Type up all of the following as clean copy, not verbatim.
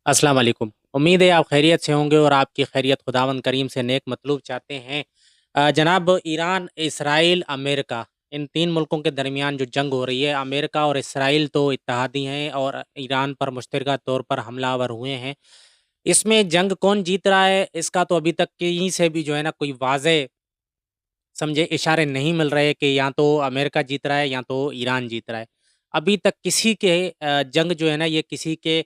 अस्सलाम वालेकुम। उम्मीद है आप खैरियत से होंगे और आपकी खैरियत खुदावंद करीम से नेक मतलूब चाहते हैं। जनाब ईरान, इसराइल, अमेरिका इन 3 मुल्कों के दरमियान जो जंग हो रही है, अमेरिका और इसराइल तो इत्तेहादी हैं और ईरान पर मुश्तरका तौर पर हमलावर हुए हैं। इसमें जंग कौन जीत रहा है, इसका तो अभी तक कहीं से भी जो है ना कोई वाज़ेह समझे इशारे नहीं मिल रहे कि या तो अमेरिका जीत रहा है या तो ईरान जीत रहा है। अभी तक किसी के जंग जो है ना ये किसी के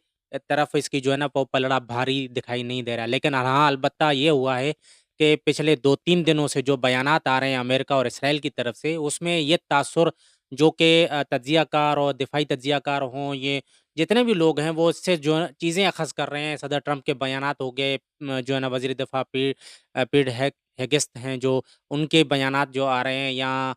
तरफ इसकी जो है ना पलड़ा भारी दिखाई नहीं दे रहा है। लेकिन हाँ, अलबत्ता ये हुआ है कि पिछले 2-3 दिनों से जो बयानात आ रहे हैं अमेरिका और इसराइल की तरफ से उसमें ये तासुर जो कि तज्ज़ियाकार और दिफ़ाई तज्ज़ियाकार हों, ये जितने भी लोग हैं वो इससे जो है चीज़ें अख़ज़ कर रहे हैं। सदर ट्रंप के बयानात हो गए, जो है ना वज़ीर दिफ़ा पीट हेगेस्ट हैं जो उनके बयानात जो आ रहे हैं या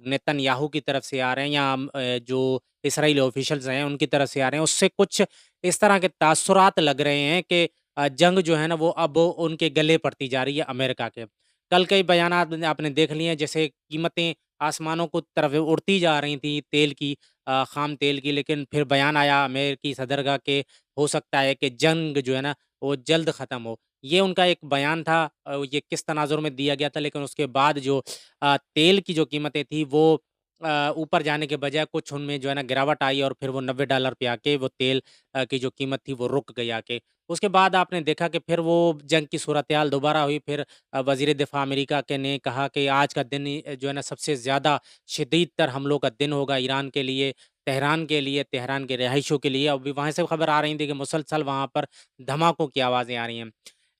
नेतन्याहू की तरफ से आ रहे हैं या जो इसराइली ऑफ़िशियल्स हैं उनकी तरफ से आ रहे हैं, उससे कुछ इस तरह के तासुरात लग रहे हैं कि जंग जो है ना वो अब उनके गले पड़ती जा रही है अमेरिका के। कल कई बयानात आपने देख लिए हैं जैसे कीमतें आसमानों को तरफ उड़ती जा रही थी तेल की, ख़ाम तेल की, लेकिन फिर बयान आया अमेरिकी सदरगा के हो सकता है कि जंग जो है ना वो जल्द ख़त्म हो। ये उनका एक बयान था, ये किस तनाज़ुर में दिया गया था, लेकिन उसके बाद जो तेल की जो कीमतें थी वो ऊपर जाने के बजाय कुछ उनमें जो है ना गिरावट आई और फिर वो $90 पे आके वो तेल की जो कीमत थी वो रुक गई आके। उसके बाद आपने देखा कि फिर वो जंग की सूरत-ए-हाल दोबारा हुई, फिर वज़ीर दिफ़ा अमेरिका के ने कहा कि आज का दिन ही जो है ना सबसे ज़्यादा शदीद तर हमलों का दिन होगा ईरान के लिए, तेहरान के रिहायशियों के लिए। अभी वहाँ से खबर आ रही थी कि मुसलसल वहाँ पर धमाकों की आवाज़ें आ रही हैं।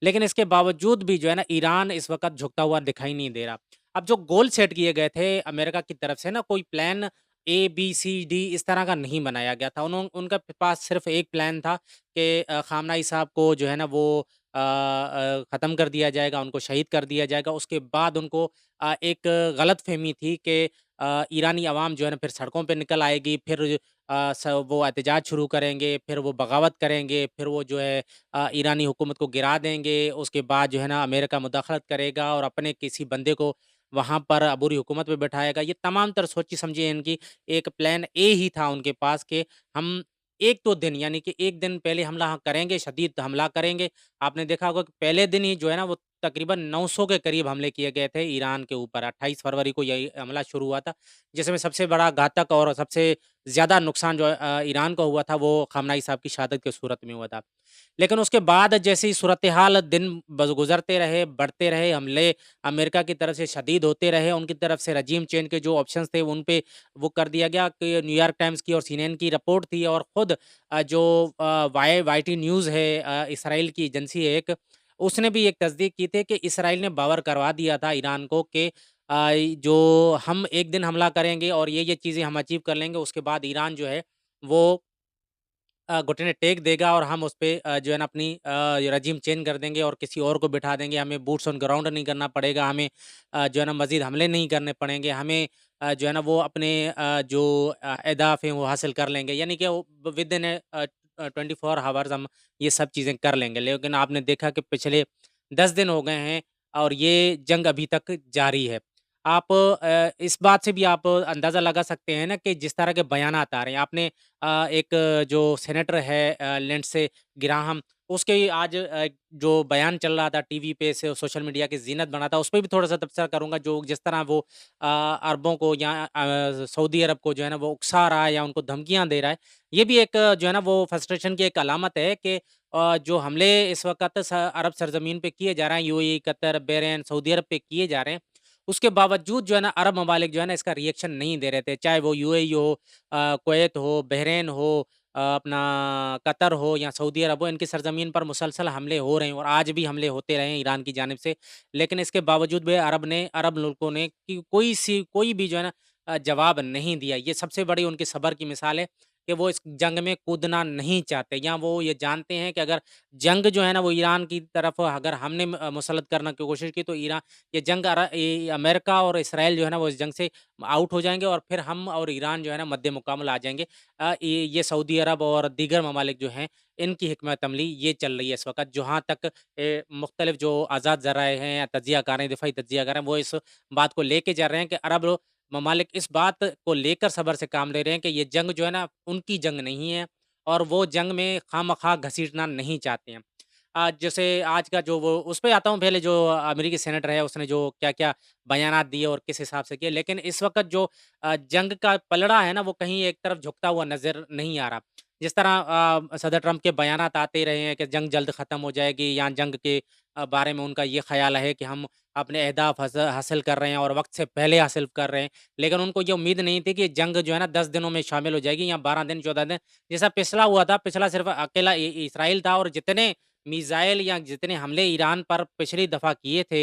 लेकिन इसके बावजूद भी जो है ना ईरान इस वक़्त झुकता हुआ दिखाई नहीं दे रहा। अब जो गोल सेट किए गए थे अमेरिका की तरफ से ना कोई plan A, B, C, D इस तरह का नहीं बनाया गया था। उनका पास सिर्फ़ एक प्लान था कि ख़ामनेई साहब को जो है ना वो ख़त्म कर दिया जाएगा, उनको शहीद कर दिया जाएगा। उसके बाद उनको एक गलतफ़हमी थी कि ईरानी अवाम जो है ना फिर सड़कों पे निकल आएगी, फिर वो एहतजाज शुरू करेंगे, फिर वो बगावत करेंगे, फिर वो जो है ईरानी हुकूमत को गिरा देंगे। उसके बाद जो है ना अमेरिका मुदाखलत करेगा और अपने किसी बंदे को वहाँ पर अबूरी हुकूमत पे बैठाएगा। ये तमाम तर सोची-समझी इनकी एक प्लान ए ही था उनके पास कि हम 1-2 दिन यानी कि 1 दिन पहले हमला करेंगे, शदीद हमला करेंगे। आपने देखा होगा कि पहले दिन ही जो है ना वो तकरीबन 900 के करीब हमले किए गए थे ईरान के ऊपर। 28 फरवरी को यही हमला शुरू हुआ था, जिसमें सबसे बड़ा घातक और सबसे ज़्यादा नुकसान जो ईरान को हुआ था वो ख़ामनेई साहब की शहादत की सूरत में हुआ था। लेकिन उसके बाद जैसे ही सूरत-ए-हाल दिन गुज़रते रहे, बढ़ते रहे, हमले अमेरिका की तरफ से शदीद होते रहे, उनकी तरफ से रजीम चेंज के जो ऑप्शंस थे उन पे वो कर दिया गया कि न्यूयॉर्क टाइम्स की और सीएनएन की रिपोर्ट थी और खुद जो वाईटी न्यूज़ है, इसराइल की एजेंसी है एक, उसने भी एक तस्दीक की थी कि इसराइल ने बावर करवा दिया था ईरान को कि जो हम एक दिन हमला करेंगे और ये चीज़ें हम अचीव कर लेंगे, उसके बाद ईरान जो है वो घुटने टेक देगा और हम उसपे जो है ना अपनी रजीम चेंज कर देंगे और किसी और को बिठा देंगे। हमें बूट्स ऑन ग्राउंड नहीं करना पड़ेगा, हमें जो है ना मज़ीद हमले नहीं करने पड़ेंगे, हमें जो है ना वो अपने जो अहदाफ़ हैं वो हासिल कर लेंगे। यानी कि वो विदिन 24 हावर्स हम ये सब चीज़ें कर लेंगे। लेकिन आपने देखा कि पिछले 10 दिन हो गए हैं और ये जंग अभी तक जारी है। आप इस बात से भी आप अंदाज़ा लगा सकते हैं ना कि जिस तरह के बयानात आ रहे हैं। आपने एक जो सेनेटर है लिंडसे ग्राहम, उसके आज जो बयान चल रहा था टीवी पे से सोशल मीडिया की ज़ीनत बना था, उस पे भी थोड़ा-सा तबसरा करूँगा। जो जिस तरह वो अरबों को या सऊदी अरब को जो है ना वो उकसा रहा है या उनको धमकियाँ दे रहा है। ये भी एक जो है ना वो फ्रस्ट्रेशन की एक अलामत है कि जो हमले इस वक़्त अरब सरज़मीन पे किए जा रहे हैं, यूएई, कतर, बहरीन, सऊदी अरब पे किए जा रहे हैं। उसके बावजूद जो है ना अरब ममालिक जो है ना इसका रिएक्शन नहीं दे रहे थे। चाहे वो यूएई हो, कुवैत हो, बहरीन हो, अपना कतर हो या सऊदी अरब हो, इनकी सरज़मीन पर मुसलसल हमले हो रहे हैं और आज भी हमले होते रहे हैं ईरान की जानिब से। लेकिन इसके बावजूद भी अरब मुल्कों ने कि कोई भी जो है ना जवाब नहीं दिया। ये सबसे बड़ी उनकी सब्र की मिसाल है कि वो इस जंग में कूदना नहीं चाहते या वो ये जानते हैं कि अगर जंग जो है ना वो ईरान की तरफ अगर हमने मुसल्लत करने की कोशिश की तो ये जंग अमेरिका और इसराइल जो है ना वो इस जंग से आउट हो जाएँगे और फिर हम और ईरान जो है ना मद्दे मुकाबल आ जाएँगे। ये सऊदी अरब और दीगर ममालिक जो हैं, इनकी हिकमत अमली ये चल रही है इस वक़्त। जहाँ तक मुख्तलिफ जो आज़ाद ज़राए हैं या तज्ज़ियाकार हैं, दिफ़ाई तज्ज़ियाकार हैं, वो इस बात को लेके जा रहे हैं कि अरब ममालिक इस बात को लेकर सब्र से काम ले रहे हैं कि ये जंग जो है ना, उनकी जंग नहीं है। और वो जंग में खामख़ा घसीटना नहीं चाहते हैं। जैसे आज का जो वो उस पे आता हूँ, पहले जो अमेरिकी सेनेटर है उसने जो क्या-क्या बयानात दिए और किस हिसाब से किए। लेकिन इस वक़्त जो जंग का पलड़ा है ना, वो कहीं एक तरफ झुकता हुआ नज़र नहीं आ रहा। जिस तरह सदर ट्रंप के बयानात आते रहे हैं कि जंग जल्द ख़त्म हो जाएगी, या जंग के बारे में उनका ये ख़्याल है कि हम अपने अहदाफ हासिल कर रहे हैं और वक़्त से पहले हासिल कर रहे हैं। लेकिन उनको ये उम्मीद नहीं थी कि जंग जो है ना 10 दिनों में शामिल हो जाएगी, या 12 दिन, 14 दिन। जैसा पिछला हुआ था, पिछला सिर्फ़ अकेला इज़राइल था, और जितने मिसाइल या जितने हमले ईरान पर पिछली दफ़ा किए थे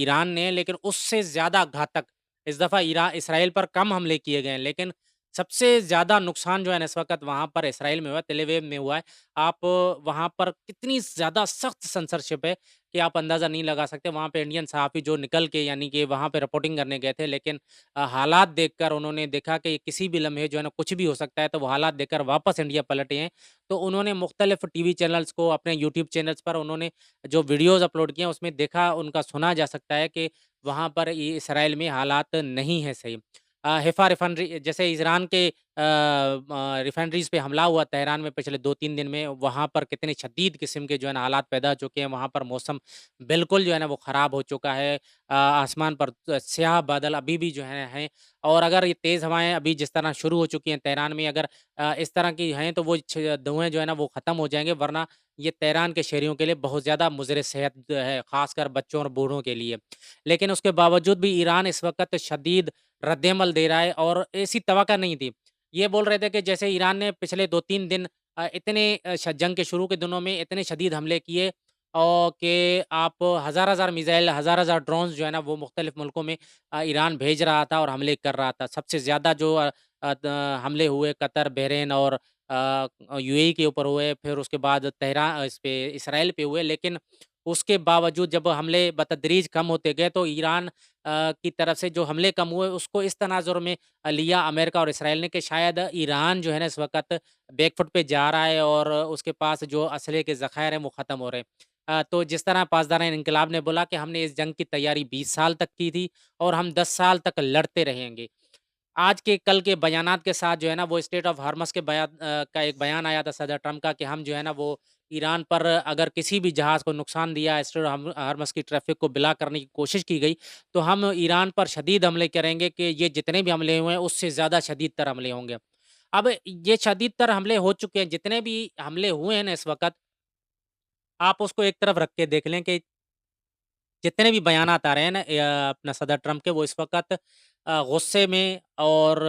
ईरान ने, लेकिन उससे ज़्यादा घातक इस दफ़ा इस्राइल पर कम हमले किए गए हैं। लेकिन सबसे ज़्यादा नुकसान जो है ना इस वक़्त वहाँ पर इस्राइल में हुआ है, तेल अवीव में हुआ है। आप वहाँ पर कितनी ज़्यादा सख्त सेंसरशिप है कि आप अंदाज़ा नहीं लगा सकते। वहाँ पे इंडियन सहाफ़ी जो निकल के, यानी कि वहाँ पे रिपोर्टिंग करने गए थे, लेकिन हालात देखकर उन्होंने देखा कि किसी भी लम्हे जो है ना कुछ भी हो सकता है, तो वो हालात देखकर वापस इंडिया पलटे हैं। तो उन्होंने मुख्तलिफ़ टीवी चैनल्स को, अपने यूट्यूब चैनल्स पर उन्होंने जो वीडियोज़ अपलोड किए हैं, उसमें देखा, उनका सुना जा सकता है कि वहाँ पर इसराइल में हालात नहीं है सही। हिफ़ा रिफाइनरी, जैसे ईरान के रिफाइनरीज़ पे हमला हुआ तेहरान में पिछले 2-3 दिन में, वहाँ पर कितने शदीद किस्म के जो है ना हालात पैदा हो चुके हैं। वहाँ पर मौसम बिल्कुल जो है ना वो ख़राब हो चुका है। आसमान पर स्याह बादल अभी भी जो हैं। और अगर ये तेज़ हवाएँ अभी जिस तरह शुरू हो चुकी हैं तेहरान में, अगर इस तरह की हैं, तो वो धुएँ जो है ना वो ख़त्म हो जाएँगे, वरना ये तेहरान के शहरियों के लिए बहुत ज़्यादा मुज़र सेहत है, ख़ासकर बच्चों और बूढ़ों के लिए। लेकिन उसके बावजूद भी ईरान इस वक़्त शदीद रद्द-ए-अमल दे रहा है, और ऐसी तवक्को नहीं थी। ये बोल रहे थे कि जैसे ईरान ने पिछले 2-3 दिन इतने जंग के शुरू के दिनों में इतने शदीद हमले किए, और कि आप हज़ार-हज़ार मिसाइल, हज़ार-हज़ार ड्रोन्स जो है ना वो मुख्तलिफ़ मुल्कों में ईरान भेज रहा था और हमले कर रहा था। सबसे ज़्यादा जो हमले हुए कतर, बहरीन और यूएई के ऊपर हुए, फिर उसके बाद इस पे इसराइल पे हुए। लेकिन उसके बावजूद जब हमले बतदरीज कम होते गए, तो ईरान की तरफ से जो हमले कम हुए, उसको इस तनाज़ुर में लिया अमेरिका और इसराइल ने कि शायद ईरान जो है ना इस वक़्त बैकफुट पे जा रहा है, और उसके पास जो असले के ज़खायर हैं वो ख़त्म हो रहे हैं। तो जिस तरह पासदार इनकलाब ने बोला कि हमने इस जंग की तैयारी 20 साल तक की थी, और हम 10 साल तक लड़ते रहेंगे। आज के कल के बयानात के साथ जो है ना वो स्टेट ऑफ हार्मस के का एक बयान आया था सदर ट्रम्प का, कि हम जो है ना वो ईरान पर अगर किसी भी जहाज़ को नुकसान दिया, स्टेट ऑफ हार्मस की ट्रैफ़िक को बिला करने की कोशिश की गई, तो हम ईरान पर शदीद हमले करेंगे, कि ये जितने भी हमले हुए हैं उससे ज़्यादा शदीद तर हमले होंगे। अब ये शदीद तर हमले हो चुके हैं, जितने भी हमले हुए हैं ना इस वक़्त, आप उसको एक तरफ रख के देख लें कि जितने भी बयानात आ रहे हैं ना अपना सदर ट्रम्प के, वो इस वक़्त गुस्से में और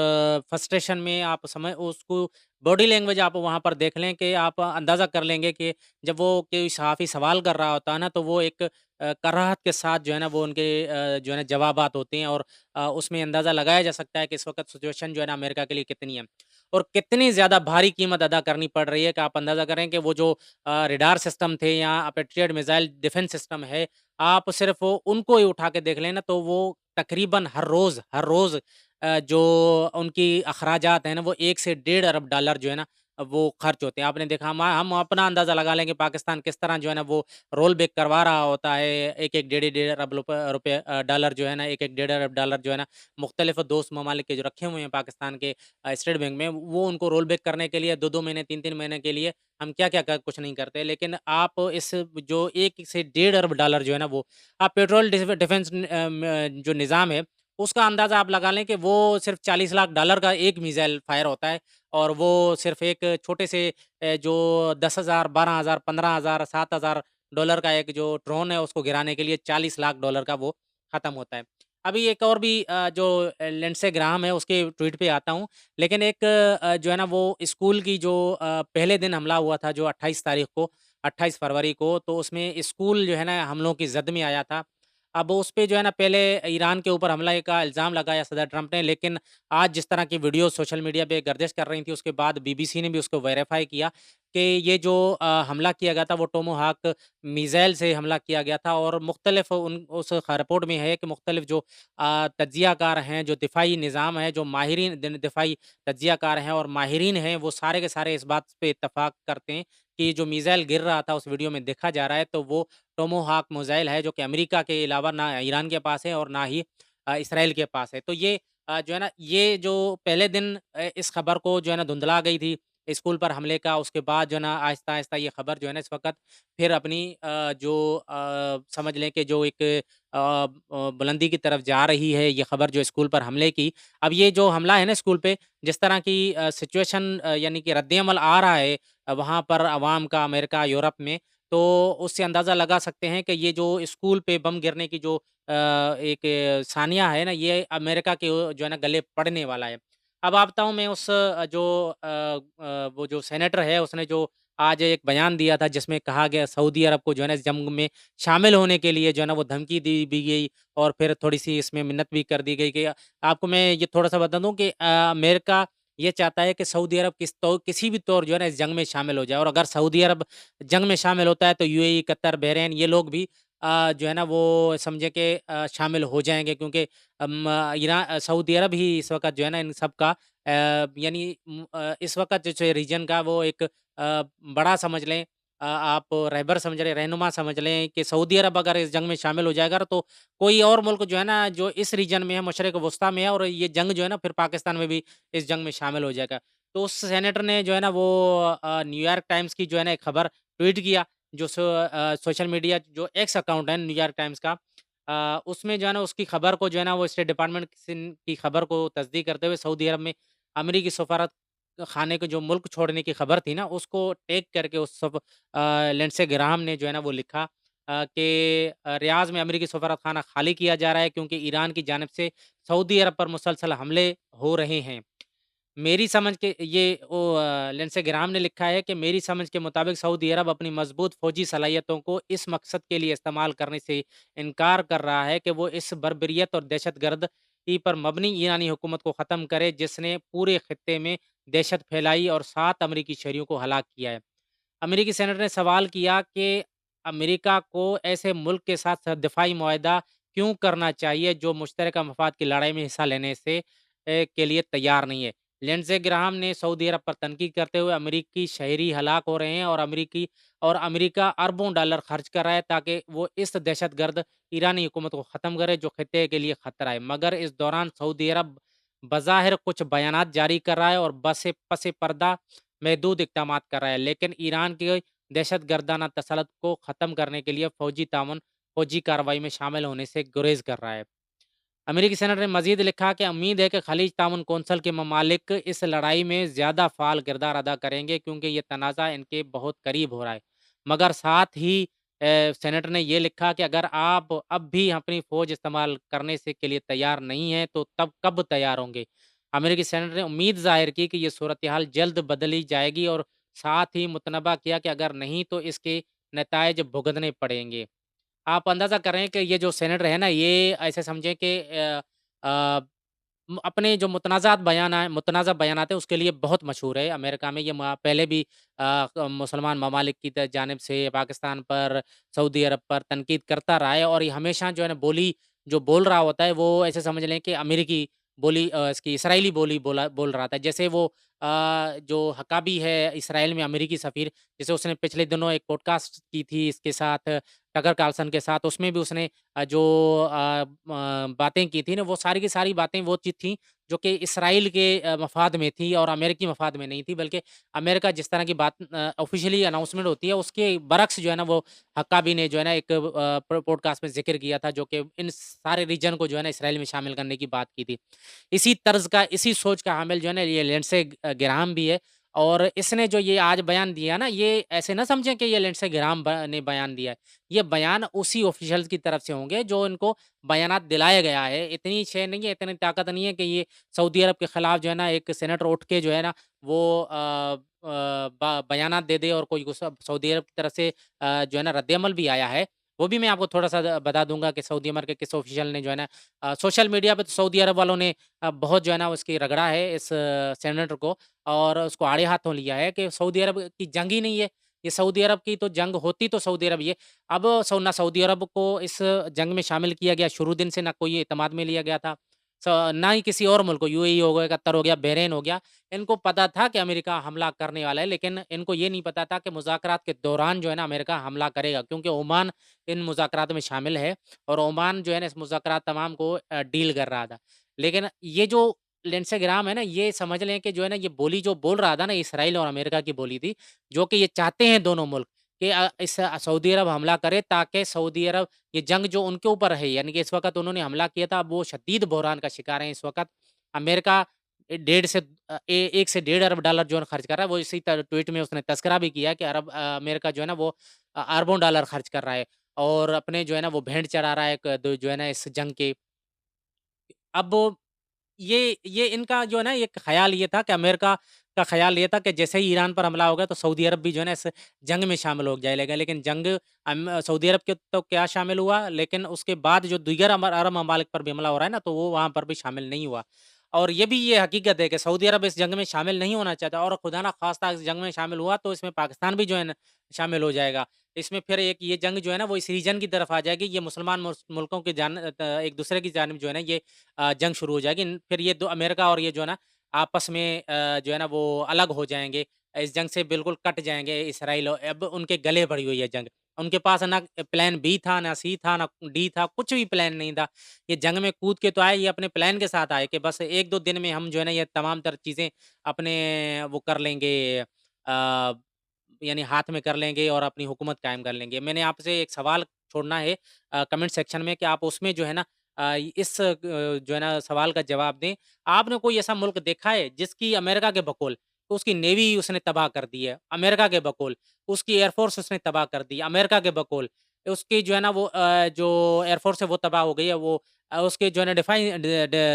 फ्रस्ट्रेशन में, आप समझ उसको बॉडी लैंग्वेज आप वहाँ पर देख लें, कि आप अंदाज़ा कर लेंगे कि जब वो कोई सहाफ़ी सवाल कर रहा होता है ना, तो वो एक कराहत के साथ जो है ना वो उनके जो है ना जवाबात होते हैं, और उसमें अंदाज़ा लगाया जा सकता है कि इस वक़्त सिचुएशन जो है ना अमेरिका के लिए कितनी है, और कितनी ज़्यादा भारी कीमत अदा करनी पड़ रही है। कि आप अंदाज़ा करें कि वो जो रडार सिस्टम थे, या पेट्रियट मिसाइल डिफेंस सिस्टम है, आप सिर्फ़ उनको ही उठा के देख लें ना, तो वो तकरीबन हर रोज़ जो उनकी अखराजात हैं ना, वो 1 से डेढ़ अरब डॉलर जो है ना, वो खर्च होते हैं। आपने देखा, हम अपना अंदाज़ा लगा लेंगे पाकिस्तान किस तरह जो है ना वो रोल बैक करवा रहा होता है। एक-एक डेढ़-डेढ़ अरब रुपए डॉलर जो है ना, एक-एक डेढ़ अरब डॉलर जो है ना, मुख्तलिफ़ दोस्त ममालिक के जो रखे हुए हैं पाकिस्तान के स्टेट बैंक में, वो उनको रोल बैक करने के लिए 2-2 महीने, 3-3 महीने के लिए हम क्या-क्या कर कुछ नहीं करते। लेकिन आप इस जो 1 से डेढ़ अरब डॉलर जो है ना वो आप पेट्रोल डिफेंस जो निज़ाम है, उसका अंदाज़ा आप लगा लें कि वो सिर्फ़ 40 लाख डॉलर का एक मिसाइल फ़ायर होता है, और वो सिर्फ़ एक छोटे से जो 10,000, 12,000, 15,000, 7,000 डॉलर का एक जो ड्रोन है, उसको गिराने के लिए 40 लाख डॉलर का वो ख़त्म होता है। अभी एक और भी जो लिंडसे ग्राहम है, उसके ट्वीट पे आता हूँ। लेकिन एक जो है ना वो स्कूल की जो पहले दिन हमला हुआ था, जो 28 तारीख को, 28 फरवरी को, तो उसमें स्कूल जो है ना हमलों की ज़द में आया था। अब उस पे जो है ना पहले ईरान के ऊपर हमला का इल्ज़ाम लगाया सदर ट्रंप ने, लेकिन आज जिस तरह की वीडियो सोशल मीडिया पे गर्दिश कर रही थी, उसके बाद बीबीसी ने भी उसको वेरीफ़ाई किया कि ये जो हमला किया गया था, वो टोमाहाक मिसाइल से हमला किया गया था, और मुख्तलिफ़ उस रिपोर्ट में है कि मुख्तलिफ़ जो तज्ज़ियाकार हैं, जो दिफ़ाई निज़ाम है, जो माहिरीन दिफ़ाई तज्ज़ियाकार हैं और माहिरीन हैं, वो सारे के सारे इस बात पे इत्तफ़ाक करते हैं कि जो मिसाइल गिर रहा था, उस वीडियो में देखा जा रहा है, तो वो टोमाहाक मिसाइल है, जो कि अमेरिका के अलावा ना ईरान के पास है और ना ही इसराइल के पास है। तो ये जो है ना, ये जो पहले दिन इस खबर को जो है ना धुंधला गई थी, स्कूल पर हमले का, उसके बाद जो है ना आहिस्ता-आहिस्ता ये खबर जो है ना इस वक़्त फिर अपनी जो समझ लें कि जो एक बुलंदी की तरफ जा रही है ये खबर जो स्कूल पर हमले की। अब ये जो हमला है ना स्कूल पे, जिस तरह की सिचुएशन यानी कि रद्द-ए-अमल आ रहा है वहाँ पर अवाम का अमेरिका, यूरोप में, तो उससे अंदाज़ा लगा सकते हैं कि ये जो स्कूल पे बम गिरने की जो एक सानिया है ना, ये अमेरिका के जो है ना गले पड़ने वाला है। अब आप बताऊँ मैं उस वो जो सेनेटर है उसने जो आज एक बयान दिया था जिसमें कहा गया सऊदी अरब को जो है ना इस जंग में शामिल होने के लिए जो है ना वो धमकी दी भी गई और फिर थोड़ी-सी इसमें मिन्नत भी कर दी गई कि आपको मैं ये थोड़ा-सा बता दूँ कि अमेरिका ये चाहता है कि सऊदी अरब किसी भी तौर जो है ना इस जंग में शामिल हो जाए और अगर सऊदी अरब जंग में शामिल होता है तो यूएई, कतर, बहरीन ये लोग भी जो है ना वो समझे कि शामिल हो जाएँगे क्योंकि सऊदी अरब ही इस वक़्त जो है ना इन सब का यानी इस वक़्त जो रीजन का वो एक बड़ा समझ लें आप रहबर समझ लें, रहनुमा समझ लें कि सऊदी अरब अगर इस जंग में शामिल हो जाएगा तो कोई और मुल्क जो है ना जो इस रीजन में है, मशरिक़ वस्ता में है और ये जंग जो है ना फिर पाकिस्तान में भी इस जंग में शामिल हो जाएगा। तो उस सेनेटर ने जो है ना वो न्यूयॉर्क टाइम्स की जो है ना एक खबर ट्वीट किया जो सोशल मीडिया जो एक्स अकाउंट है न्यूयॉर्क टाइम्स का उसमें जो है ना उसकी खबर को जो है ना वो स्टेट डिपार्टमेंट की खबर को तस्दीक करते हुए सऊदी अरब में अमेरिकी सफारत खाने के जो मुल्क छोड़ने की खबर थी ना उसको टैग करके उस सब लिंडसे ग्राहम ने जो है ना वो लिखा कि रियाज़ में अमेरिकी सफारत खाना खाली किया जा रहा है क्योंकि ईरान की जानिब से सऊदी अरब पर मुसलसल हमले हो रहे हैं। मेरी समझ के ये वो लिंडसे ग्राहम ने लिखा है कि मेरी समझ के मुताबिक सऊदी अरब अपनी मजबूत फ़ौजी सलाहियतों को इस मकसद के लिए इस्तेमाल करने से इनकार कर रहा है कि वो इस बर्बरियत और दहशतगर्दी पर मबनी ईरानी हुकूमत को ख़त्म करे जिसने पूरे खित्ते में दहशत फैलाई और 7 अमरीकी शहरियों को हलाक किया है। अमेरिकी सेनेटर ने सवाल किया कि अमेरिका को ऐसे मुल्क के साथ दिफाई मुआहदा क्यों करना चाहिए जो मुश्तरका मफाद की लड़ाई में हिस्सा लेने से के लिए तैयार नहीं है। लिंडसे ग्राहम ने सऊदी अरब पर तनकीद करते हुए अमेरिकी शहरी हलाक हो रहे हैं और अमेरिका अरबों डॉलर खर्च कर रहा है ताकि वो इस दहशतगर्द ईरानी हुकूमत को ख़त्म करे जो खित्ते के लिए ख़तरा है। मगर इस दौरान सऊदी अरब बज़ाहिर कुछ बयानात जारी कर रहा है और बसे पसे पर्दा महदूद इक़दामात कर रहा है, लेकिन ईरान की दहशतगर्दाना तसल्लुत को ख़त्म करने के लिए फ़ौजी कार्रवाई में शामिल होने से गुरेज़ कर रहा है। अमेरिकी सेनेटर ने मज़ीद लिखा कि उम्मीद है कि खलीज ताउन कौंसिल के ममालिक इस लड़ाई में ज़्यादा फ़ाल किरदार अदा करेंगे क्योंकि ये तनाज़ा इनके बहुत करीब हो रहा है। मगर साथ ही सेनेटर ने ये लिखा कि अगर आप अब भी अपनी फ़ौज इस्तेमाल करने से के लिए तैयार नहीं हैं, तो तब कब तैयार होंगे? अमेरिकी सेनेटर ने उम्मीद ज़ाहिर की कि ये सूरत-ए-हाल जल्द बदली जाएगी और साथ ही मुतनबा किया कि अगर नहीं तो इसके नताइज भुगतने पड़ेंगे। आप अंदाज़ा करें कि ये जो सेनेटर है ना, ये ऐसे समझें कि अ, अपने जो मुतनाज़ा बयानात हैं, उसके लिए बहुत मशहूर है अमेरिका में। ये पहले भी मुसलमान ममालिक की जानिब से पाकिस्तान पर, सऊदी अरब पर तनकीद करता रहा है और ये हमेशा जो है ना जो बोल रहा होता है, वो ऐसे समझ लें कि अमेरिकी इसकी इसराइली बोल रहा था। जैसे वो जो हकाबी है इसराइल में अमेरिकी सफ़ीर, जैसे उसने पिछले दिनों एक पॉडकास्ट की थी इसके साथ टकर कार्लसन के साथ, उसमें भी उसने जो बातें की थी ना, वो सारी की सारी बातें वो चीज़ थी, जो कि इसराइल के मफ़ाद में थी और अमेरिकी मफ़ाद में नहीं थी, बल्कि अमेरिका जिस तरह की बात ऑफ़िशियली अनाउंसमेंट होती है, उसके बरक्स जो है ना, वो हक्काबी ने जो है ना, एक पॉडकास्ट में ज़िक्र किया था, जो कि इन सारे रीजन को जो है ना, इसराइल में शामिल करने की बात की थी। इसी तर्ज का, इसी सोच का हामिल जो है ना, ये लिंडसे ग्राहम भी है और इसने जो ये आज बयान दिया ना, ये ऐसे ना समझें कि ये लिंडसे ग्राहम ने बयान दिया है। ये बयान उसी ऑफिशियल्स की तरफ से होंगे जो इनको बयानात दिलाया गया है। इतनी शय नहीं है, इतनी ताकत नहीं है कि ये सऊदी अरब के खिलाफ जो है ना एक सेनेटर उठ के जो है ना वो बयानात दे दे और कोई सऊदी अरब की तरफ से जो है ना रद्द-ए-अमल भी आया है। वो भी मैं आपको थोड़ा-सा बता दूँगा कि सऊदी अरब के किस ऑफिशियल ने जो है ना सोशल मीडिया पे तो सऊदी अरब वालों ने बहुत जो है ना उसकी रगड़ा है इस सेनेटर को और उसको आड़े हाथों लिया है कि सऊदी अरब की जंग ही नहीं है। ये सऊदी अरब की तो जंग होती तो सऊदी अरब ये अब ना सऊदी अरब को इस जंग में शामिल किया गया शुरू दिन से, ना कोई एतमाद में लिया गया था। ना ही किसी और मुल्क को यूएई हो गया, कतर हो गया, बहरीन हो गया। इनको पता था कि अमेरिका हमला करने वाला है, लेकिन इनको ये नहीं पता था कि मुज़ाकरात के दौरान जो है ना अमेरिका हमला करेगा क्योंकि ओमान इन मुज़ाकरात में शामिल है और ओमान जो है ना इस मुज़ाकरात तमाम को डील कर रहा था। लेकिन ये जो लिंडसे ग्राहम है ना, ये समझ लें कि जो है ना, ये बोली जो बोल रहा था ना, इसराइल और अमेरिका की बोली थी, जो कि ये चाहते हैं दोनों मुल्क कि सऊदी अरब हमला करे, ताकि सऊदी अरब ये जंग जो उनके ऊपर है, यानी कि इस वक़्त उन्होंने हमला किया था, अब वो शदीद बहरान का शिकार हैं इस वक़्त। अमेरिका डेढ़ से 1 से डेढ़ अरब डॉलर जो है खर्च कर रहा है, वो इसी ट्वीट में उसने तज़किरा भी किया कि अमेरिका जो है ना, वो अरबों डॉलर खर्च कर रहा है और अपने जो है ना, वो भेंट चढ़ा रहा है एक द जो है ना, इस जंग के। अब ये इनका जो है ना, एक ख़्याल ये था कि अमेरिका का ख़्याल ये था कि जैसे ही ईरान पर हमला होगा, तो सऊदी अरब भी जो है ना, इस जंग में शामिल हो जाएगा। लेकिन सऊदी अरब के तो क्या शामिल हुआ, लेकिन उसके बाद जो दीगर अरब ममालिक पर भी हमला हो रहा है ना, तो वो वहाँ पर भी शामिल नहीं हुआ। और ये हकीकत है कि सऊदी अरब इस जंग में शामिल नहीं होना चाहता, और खुदा ना ख़ास्ता इस जंग में शामिल हुआ, तो इसमें पाकिस्तान भी जो है ना, शामिल हो जाएगा। इसमें फिर एक ये जंग जो है ना, वो इस रीजन की तरफ आ जाएगी। ये मुसलमान मुल्कों की एक दूसरे की जानिब जो है ना, ये जंग शुरू हो जाएगी। फिर ये दो अमेरिका और ये जो है ना, आपस में जो है ना, वो अलग हो जाएँगे। इस जंग से बिल्कुल कट जाएँगे इसराइल, और अब उनके गले पड़ी हुई है जंग। उनके पास ना प्लान बी था, ना सी था, ना डी था, कुछ भी प्लान नहीं था। ये जंग में कूद के तो आए, ये अपने प्लान के साथ आए कि बस 1-2 दिन में हम जो है ना, ये तमाम तर चीज़ें अपने वो कर लेंगे, यानी हाथ में कर लेंगे और अपनी हुकूमत कायम कर लेंगे। मैंने आपसे एक सवाल छोड़ना है कमेंट सेक्शन में, कि आप उसमें जो है ना, जो है ना, सवाल का जवाब दें। आपने कोई ऐसा मुल्क देखा है जिसकी अमेरिका के बकौल तो उसकी नेवी उसने तबाह कर दी है, अमेरिका के बकौल, उसकी एयरफ़ोर्स उसने तबाह कर दी है, अमेरिका के बकौल। उसकी जो है ना, वो जो एयरफ़ोर्स है वो तबाह हो गई है, वो उसके जो है ना,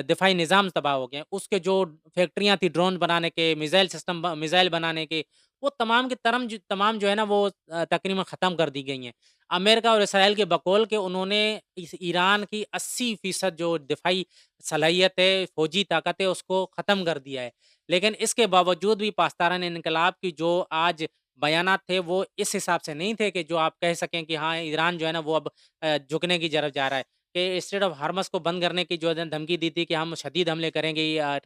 दिफ़ाई निज़ाम तबाह हो गए हैं। उसके जो फैक्ट्रियाँ थी ड्रोन बनाने के, मिसाइल बनाने के, वो तमाम जो है ना, वो तकरीबन ख़त्म कर दी गई हैं। अमेरिका और इसराइल के बकौल के उन्होंने इस ईरान की 80% जो दिफ़ाई सलाहियत है, फ़ौजी ताकत है, उसको ख़त्म कर दिया है। लेकिन इसके बावजूद भी पाकिस्तान इनकलाब की जो आज बयानात थे, वो इस हिसाब से नहीं थे कि जो आप कह सकें कि हाँ, ईरान जो है ना, वो अब झुकने की तरफ जा रहा है। कि स्ट्रेट ऑफ हार्मज़ को बंद करने की जो है धमकी दी थी कि हम शदीद हमले करेंगे,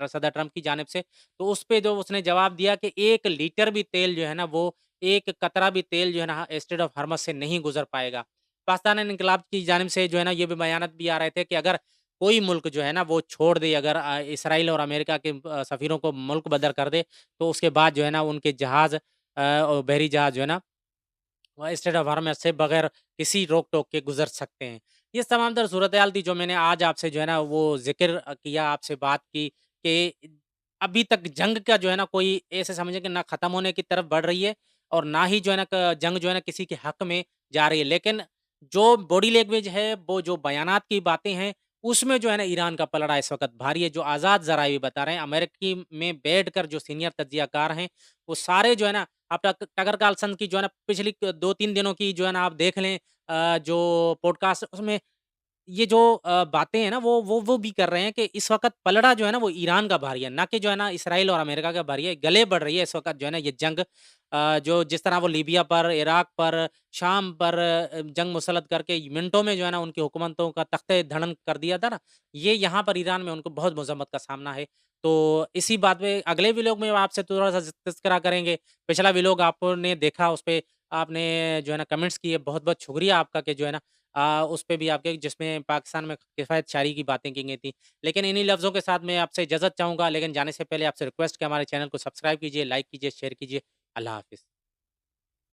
सदर ट्रंप की जानिब से। तो उस पे जो उसने जवाब दिया कि 1 लीटर भी तेल जो है ना, वो 1 कतरा भी तेल जो है ना, स्ट्रेट ऑफ हार्मज़ से नहीं गुज़र पाएगा। पाकिस्तान इनकलाब की जानिब से जो है ना, ये भी बयानात भी आ रहे थे कि अगर कोई मुल्क जो है ना, वो छोड़ दे, अगर इसराइल और अमेरिका के सफ़ीरों को मुल्क बदर कर दे, तो उसके बाद जो है ना, उनके जहाज़ और बहरी जहाज़ जो है ना, वह स्टेट ऑफ हार्मस से बगैर किसी रोक-टोक के गुज़र सकते हैं। ये तमाम तर सूरत-ए-हाल थी, जो मैंने आज आपसे जो है ना, वो ज़िक्र किया, आपसे बात की कि अभी तक जंग का जो है ना, कोई ऐसे समझें कि ना ख़त्म होने की तरफ बढ़ रही है, और ना ही जो है ना, जंग जो है ना, किसी के हक़ में जा रही है। लेकिन जो बॉडी लैंग्वेज है, वो जो बयानात की बातें हैं, उसमें जो है ना, ईरान का पलड़ा इस वक़्त भारी है। जो आज़ाद ज़राए भी बता रहे हैं, अमेरिकी में बैठकर जो सीनियर तज्ज़ियाकार हैं, वो सारे जो है ना, आप टकर कार्लसन की जो है ना, पिछली 2-3 दिनों की जो है ना, आप देख लें जो पॉडकास्ट, उसमें ये जो बातें हैं ना, वो भी कर रहे हैं कि इस वक़्त पलड़ा जो है ना, वो ईरान का भारी है, ना कि जो है ना, इसराइल और अमेरिका का भारी है। गले बढ़ रही है इस वक़्त जो है ना, ये जंग, जो जिस तरह वो लीबिया पर, इराक पर, शाम पर जंग मुसल्लत करके मिनटों में जो है ना, उनकी हुकूमतों का तख्ते धड़न कर दिया था ना, ये यहाँ पर ईरान में उनको बहुत मज़म्मत का सामना है। तो इसी बात पे अगले व्लॉग में आपसे थोड़ा-सा तज़किरा करेंगे। पिछला व्लॉग आपने देखा, उसपे आपने जो है ना, कमेंट्स किए, बहुत-बहुत शुक्रिया आपका कि जो है ना, उस पे भी आपके, जिसमें पाकिस्तान में किफ़ायत शारी की बातें की गई थी। लेकिन इन्हीं लफ्ज़ों के साथ मैं आपसे इजाज़त चाहूँगा, लेकिन जाने से पहले आपसे रिक्वेस्ट कि हमारे चैनल को सब्सक्राइब कीजिए, लाइक कीजिए, शेयर कीजिए। अल्लाह हाफ़िज़।